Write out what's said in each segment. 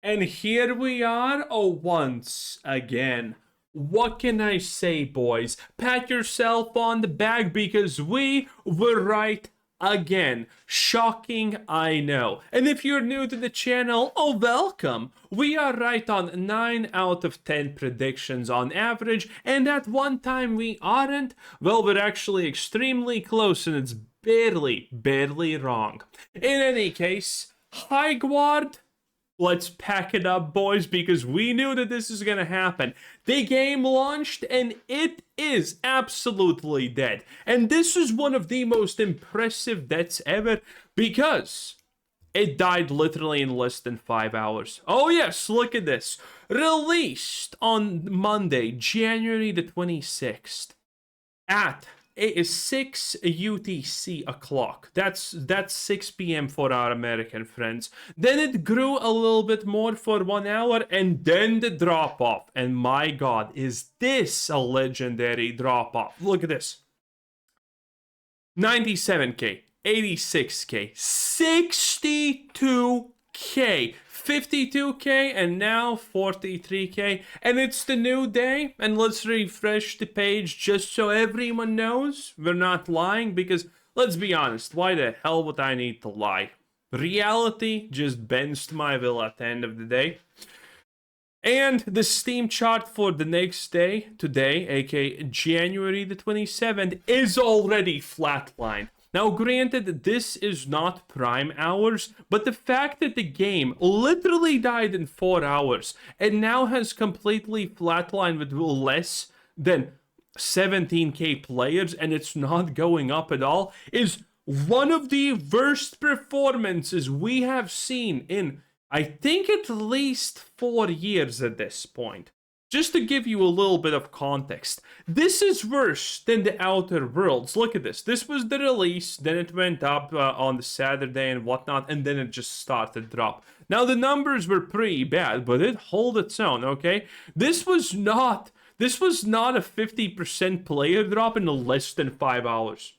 And here we are, once again. What can I say, boys? Pat yourself on the back because we were right again. Shocking, I know. And if you're new to the channel, welcome. We are right on 9 out of 10 predictions on average, and at one time we aren't. Well, we're actually extremely close, and it's barely wrong. In any case, Highguard, let's pack it up, boys, because we knew that this is gonna happen. The game launched and it is absolutely dead. And this is one of the most impressive deaths ever because it died literally in less than 5 hours. Oh yes, look at this. Released on Monday, January the 26th at it is 6 UTC o'clock. That's 6 p.m. for our American friends. Then it grew a little bit more for 1 hour, and then the drop off. And my god, is this a legendary drop off? Look at this. 97k, 86k, 62k, 52k, and now 43k. And it's the new day. And let's refresh the page just so everyone knows we're not lying, because let's be honest, why the hell would I need to lie? Reality just bends to my will at the end of the day. And the Steam chart for the next day, today, aka January the 27th, is already flatlined. Now, granted, this is not prime hours, but the fact that the game literally died in 4 hours and now has completely flatlined with less than 17k players and it's not going up at all is one of the worst performances we have seen in, I think, at least 4 years at this point. Just to give you a little bit of context, this is worse than the Outer Worlds. Look at this. This was the release, then it went up on the Saturday and whatnot, and then it just started to drop. Now, the numbers were pretty bad, but it held its own, okay? This was not a 50% player drop in less than 5 hours.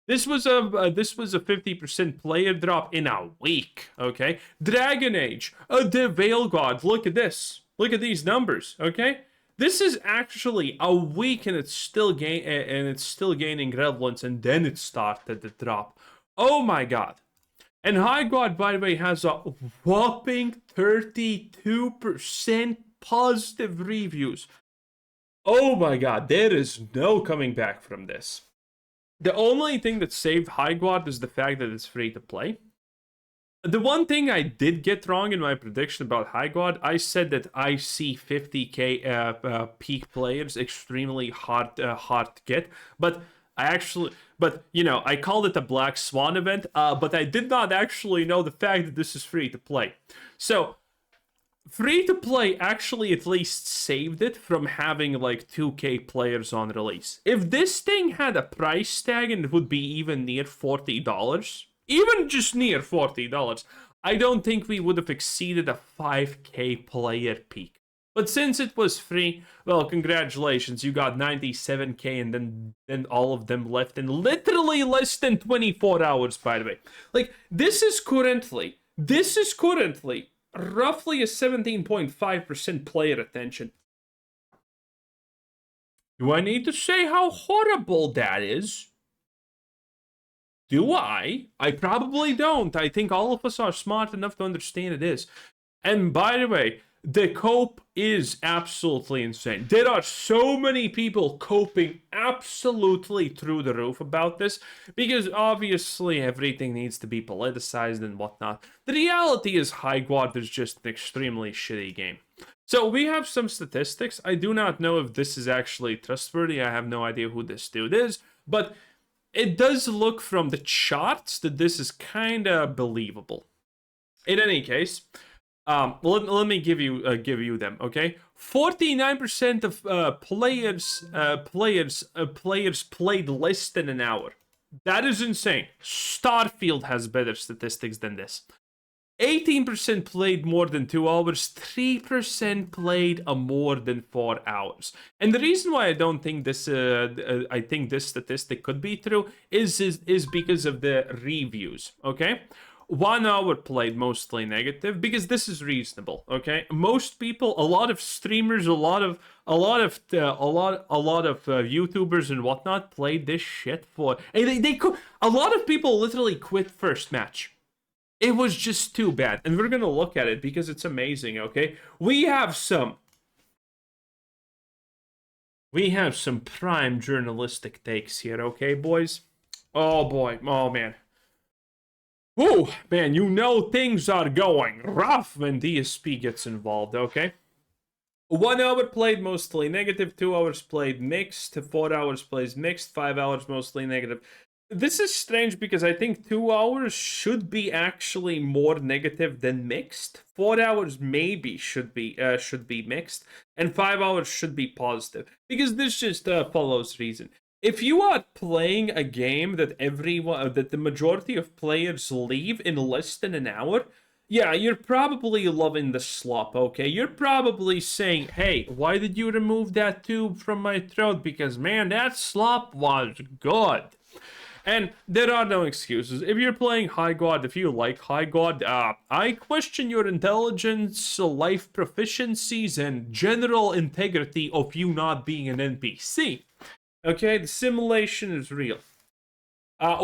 This was a 50% player drop in a week, okay? Dragon Age, the Veil God, look at this. Look at these numbers, okay? This is actually a week and it's still gaining relevance, and then it started to drop. Oh my god. And Highguard, by the way, has a whopping 32% positive reviews. Oh my god, there is no coming back from this. The only thing that saved Highguard is the fact that it's free to play. The one thing I did get wrong in my prediction about Highguard, I said that I see 50k peak players extremely hard to get, but I called it a Black Swan event, but I did not actually know the fact that this is free to play. So, free to play actually at least saved it from having like 2k players on release. If this thing had a price tag and it would be even near $40, even just near $40, I don't think we would have exceeded a 5k player peak. But since it was free, well, congratulations, you got 97k, and then all of them left in literally less than 24 hours, by the way. Like, this is currently roughly a 17.5% player attention. Do I need to say how horrible that is? Do I? I probably don't. I think all of us are smart enough to understand it is. And by the way, the cope is absolutely insane. There are so many people coping absolutely through the roof about this, because obviously everything needs to be politicized and whatnot. The reality is Highguard is just an extremely shitty game. So we have some statistics. I do not know if this is actually trustworthy. I have no idea who this dude is, but it does look from the charts that this is kind of believable. In any case, let me give you them, okay? 49% of players played less than an hour. That is insane. Starfield has better statistics than this. 18% played more than 2 hours, 3% played more than 4 hours. And the reason why I don't think this, I think this statistic could be true is because of the reviews, okay? 1 hour played mostly negative, because this is reasonable. Okay, most people, a lot of streamers, a lot of YouTubers and whatnot played this shit for. And they could. A lot of people literally quit first match. It was just too bad, and we're gonna look at it because it's amazing. Okay, we have some prime journalistic takes here. Okay, boys. Oh boy. Oh man. Oh, man, you know things are going rough when DSP gets involved, okay? 1 hour played mostly negative, 2 hours played mixed, 4 hours plays mixed, 5 hours mostly negative. This is strange because I think 2 hours should be actually more negative than mixed. 4 hours maybe should be mixed, and 5 hours should be positive, because this just follows reason. If you are playing a game that the majority of players leave in less than an hour, yeah, you're probably loving the slop, okay? You're probably saying, hey, why did you remove that tube from my throat? Because, man, that slop was good. And there are no excuses. If you're playing Highguard, if you like Highguard, I question your intelligence, life proficiencies, and general integrity of you not being an NPC. Okay, the simulation is real.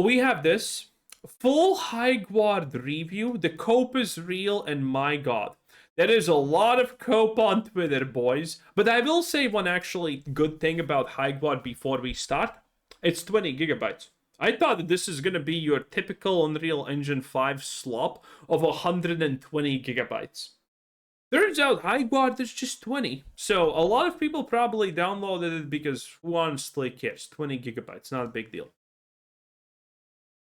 We have this full Highguard review. The cope is real, and my god, there is a lot of cope on Twitter, boys. But I will say one actually good thing about Highguard before we start. It's 20 gigabytes. I thought that this is gonna be your typical Unreal Engine 5 slop of 120 gigabytes. Turns out Highguard is just 20. So a lot of people probably downloaded it because who honestly cares? 20 gigabytes, not a big deal.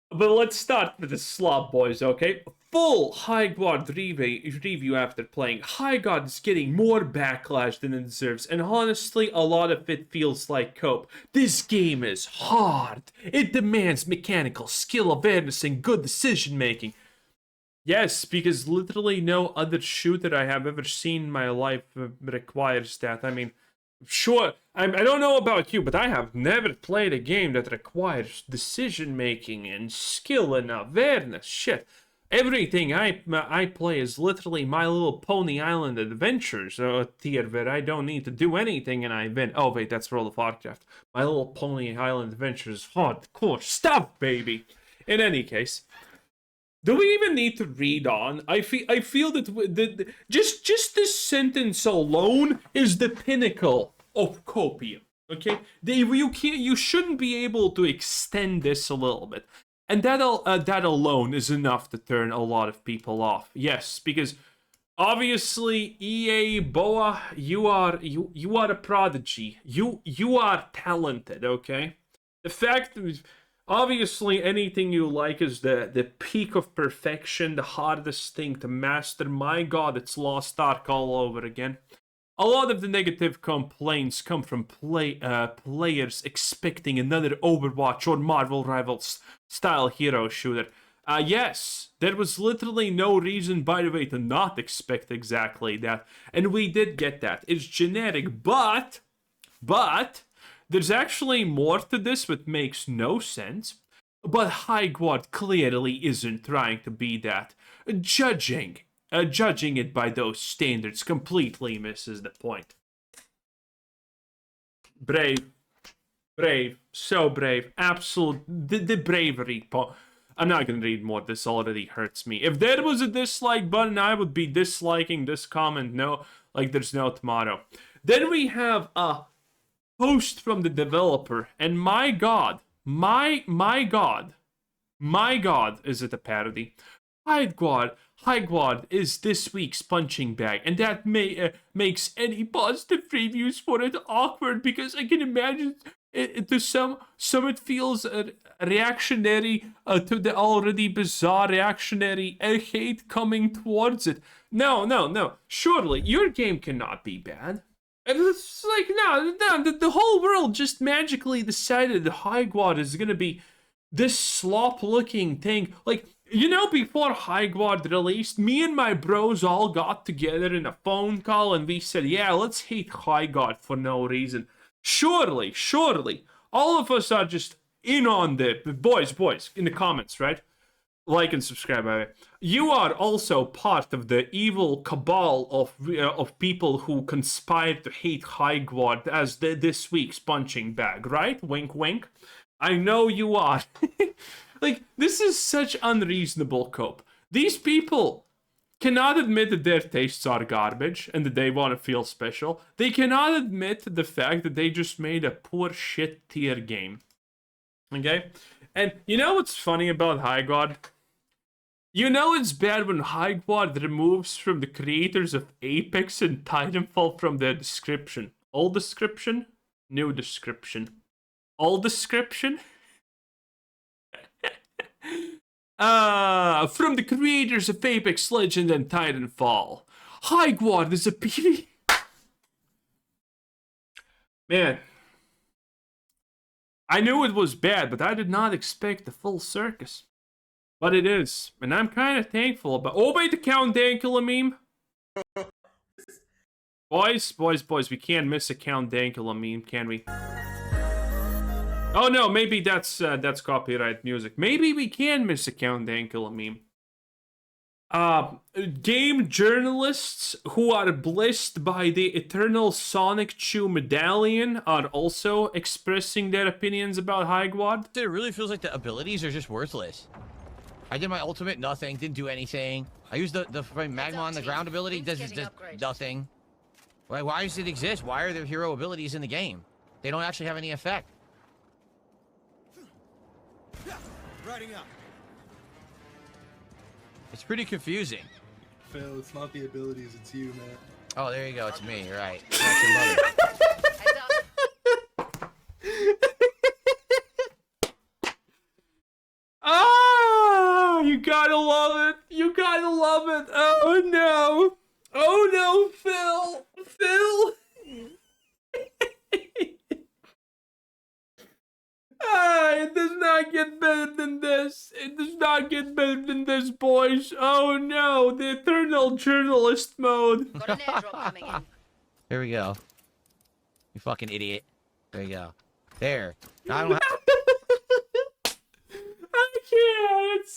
But let's start with the slop, boys, okay? Full Highguard review after playing. Highguard is getting more backlash than it deserves, and honestly, a lot of it feels like cope. This game is hard. It demands mechanical skill, awareness, and good decision making. Yes, because literally no other shooter I have ever seen in my life requires that. I mean, sure, I don't know about you, but I have never played a game that requires decision-making and skill and awareness. Shit. Everything I play is literally My Little Pony Island Adventures, a tier where I don't need to do anything and I win. Oh, wait, that's World of Warcraft. My Little Pony Island Adventures is hardcore stuff, baby. In any case... do we even need to read on? I feel that just this sentence alone is the pinnacle of copium. Okay, you shouldn't be able to extend this a little bit, and that alone is enough to turn a lot of people off. Yes, because obviously EA Boa, you are a prodigy. You are talented. Okay, the fact that. Obviously, anything you like is the peak of perfection, the hardest thing to master. My god, it's Lost Ark all over again. A lot of the negative complaints come from players expecting another Overwatch or Marvel Rivals style hero shooter. Yes, there was literally no reason, by the way, to not expect exactly that. And we did get that. It's generic, but... there's actually more to this which makes no sense, but Highguard clearly isn't trying to be that. Judging it by those standards completely misses the point. Brave, so brave, absolute, the bravery. I'm not gonna read more, this already hurts me. If there was a dislike button, I would be disliking this comment, no, like there's no tomorrow. Then we have a post from the developer, and my god, is it a parody? Highguard is this week's punching bag, and that makes any positive reviews for it awkward, because I can imagine to some it feels reactionary to the already bizarre reactionary hate coming towards it. No, surely your game cannot be bad. And it's like, no, the whole world just magically decided that Highguard is gonna be this slop-looking thing. Like, you know, before Highguard released, me and my bros all got together in a phone call and we said, yeah, let's hate Highguard for no reason. Surely, all of us are just in on the... Boys, in the comments, right? Like and subscribe, by the way. You are also part of the evil cabal of people who conspired to hate Highguard as this week's punching bag, right? Wink, wink. I know you are. Like, this is such unreasonable cope. These people cannot admit that their tastes are garbage and that they want to feel special. They cannot admit the fact that they just made a poor shit tier game. Okay? And you know what's funny about Highguard? You know it's bad when Highguard removes from the creators of Apex and Titanfall from their description. Old description? New description. Old description? From the creators of Apex Legend and Titanfall. Highguard is a PvP. Man. I knew it was bad, but I did not expect the full circus. But it is. And I'm kind of thankful about... Oh, wait, the Count Dankula meme. Boys, we can't miss a Count Dankula meme, can we? Oh no, maybe that's copyright music. Maybe we can miss a Count Dankula meme. Game journalists who are blessed by the eternal Sonic Chew medallion are also expressing their opinions about Highguard. It really feels like the abilities are just worthless. I did my ultimate, nothing, didn't do anything. I used the magma on the ground ability, does nothing. Why does it exist? Why are there hero abilities in the game? They don't actually have any effect. Riding up. It's pretty confusing. Phil, it's not the abilities, it's you, man. Oh, there you go, it's me, you're right. That's your mother. Ah, you gotta love it. You gotta love it. Oh no. Oh no, Phil. Phil. It does not get better than this. It does not get better than this, boys. Oh no, the eternal journalist mode. Got an airdrop coming in. There we go. You fucking idiot. There you go. There. I don't have... I can't.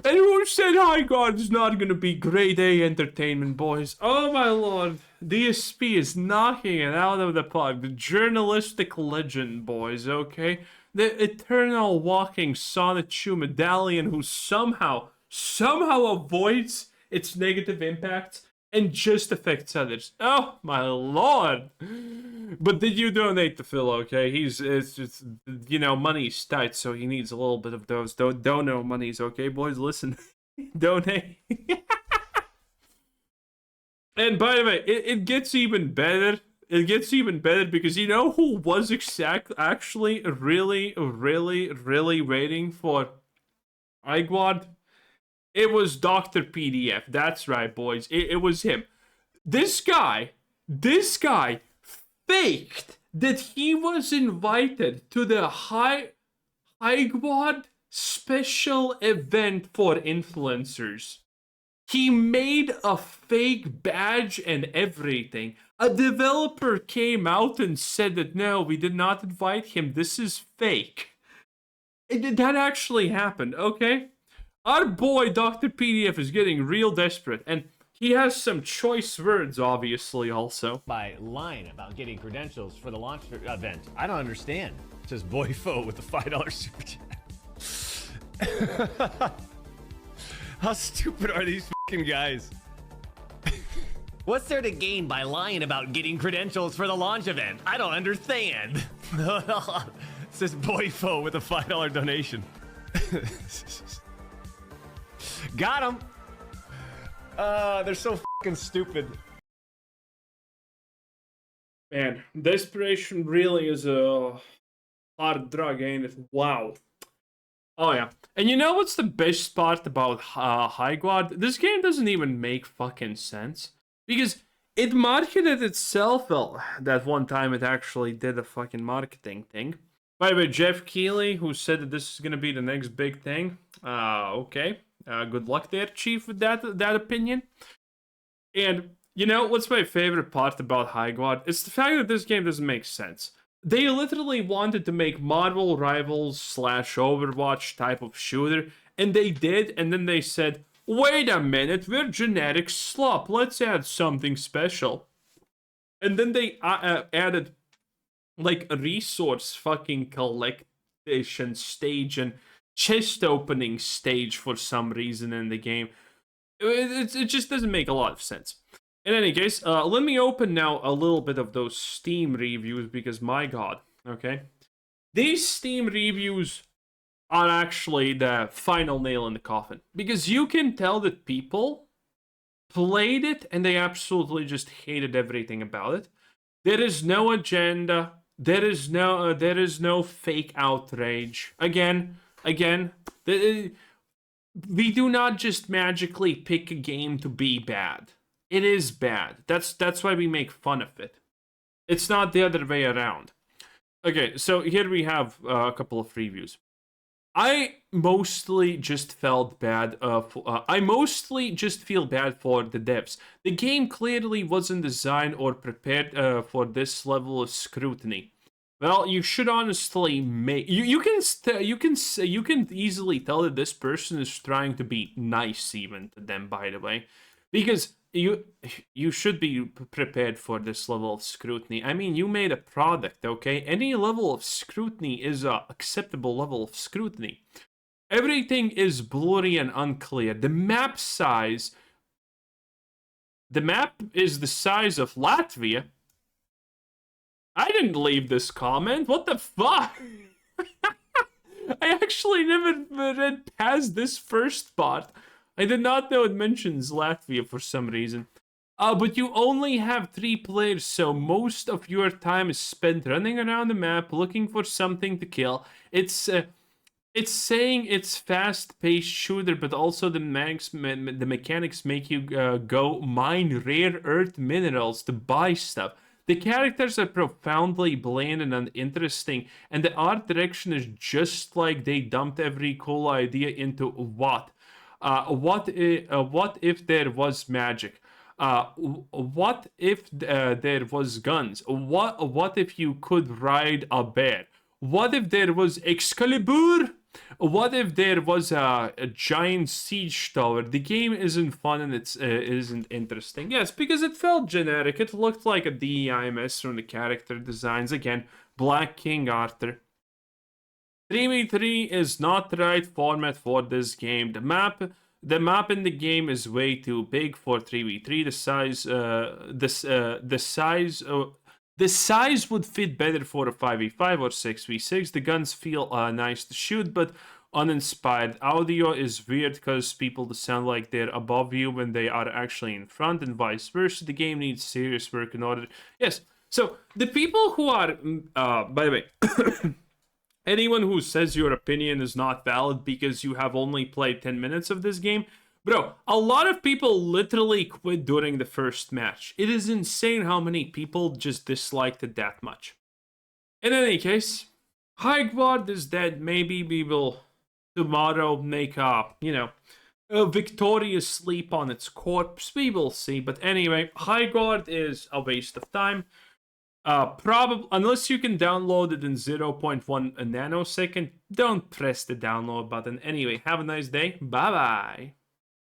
And who said Highguard is not gonna be grade A entertainment, boys? Oh my lord. DSP is knocking it out of the park. The journalistic legend, boys, okay? The eternal walking Sonic Chew medallion who somehow avoids its negative impacts and just affects others. Oh my lord. But did you donate to Phil, okay? It's just, you know, money's tight, so he needs a little bit of those dono monies, okay, boys? Listen, donate. And by the way, it gets even better. It gets even better because you know who was actually really waiting for Highguard? It was Dr. PDF. That's right, boys. It was him. This guy faked that he was invited to the Highguard special event for influencers. He made a fake badge and everything. A developer came out and said that no, we did not invite him. This is fake. That actually happened, okay? Our boy Dr. PDF is getting real desperate, and he has some choice words, obviously, also. By lying about getting credentials for the launch event. I don't understand. Says Boyfo with the $5 super chat. How stupid are these fucking guys? What's there to gain by lying about getting credentials for the launch event? I don't understand. Says Boyfo with a $5 donation. Got him. They're so fucking stupid. Man, desperation really is a hard drug, ain't it? Wow. Oh yeah. And you know what's the best part about Highguard? This game doesn't even make fucking sense. Because it marketed itself, well, that one time it actually did a fucking marketing thing. By the way, Jeff Keighley, who said that this is gonna be the next big thing. Okay. Good luck there, Chief, with that opinion. And, you know, what's my favorite part about Highguard? It's the fact that this game doesn't make sense. They literally wanted to make Marvel Rivals / Overwatch type of shooter, And they did, and then they said, wait a minute, we're genetic slop, let's add something special. And then they added like a resource fucking collection stage and chest opening stage for some reason in the game. It just doesn't make a lot of sense. In any case, let me open now a little bit of those Steam reviews because my god, okay? These Steam reviews are actually the final nail in the coffin. Because you can tell that people played it and they absolutely just hated everything about it. There is no agenda. There is no fake outrage. Again, we do not just magically pick a game to be bad. It is bad. That's why we make fun of it. It's not the other way around. Okay, so here we have a couple of reviews. I mostly just felt bad. I mostly just feel bad for the devs. The game clearly wasn't designed or prepared for this level of scrutiny. Well, you should honestly make you can easily tell that this person is trying to be nice even to them, by the way, because you should be prepared for this level of scrutiny. I mean, you made a product, okay? Any level of scrutiny is a acceptable level of scrutiny. Everything is blurry and unclear. The map is the size of Latvia. I didn't leave this comment. What the fuck? I actually never read past this first part. I did not know it mentions Latvia for some reason. But you only have 3 players, so most of your time is spent running around the map looking for something to kill. It's saying it's fast-paced shooter, but also the mechanics make you go mine rare earth minerals to buy stuff. The characters are profoundly bland and uninteresting, and the art direction is just like they dumped every cool idea into what? What if there was magic? What if there was guns? What if you could ride a bear? What if there was Excalibur? What if there was a giant siege tower? The game isn't fun and it isn't interesting. Yes, because it felt generic. It looked like a DEIMS from the character designs. Again, Black King Arthur. 3v3 is not the right format for this game. The map in the game is way too big for 3v3. The size would fit better for a 5v5 or 6v6. The guns feel nice to shoot, but uninspired. Audio is weird because people sound like they're above you when they are actually in front, and vice versa. The game needs serious work in order. Yes. So the people who are, by the way, anyone who says your opinion is not valid because you have only played 10 minutes of this game, bro, a lot of people literally quit during the first match. It is insane how many people just disliked it that much. In any case, Highguard is dead. Maybe we will tomorrow make a victorious sleep on its corpse. We will see. But anyway, Highguard is a waste of time. Probably, unless you can download it in 0.1 nanosecond, don't press the download button. Anyway, have a nice day. Bye-bye.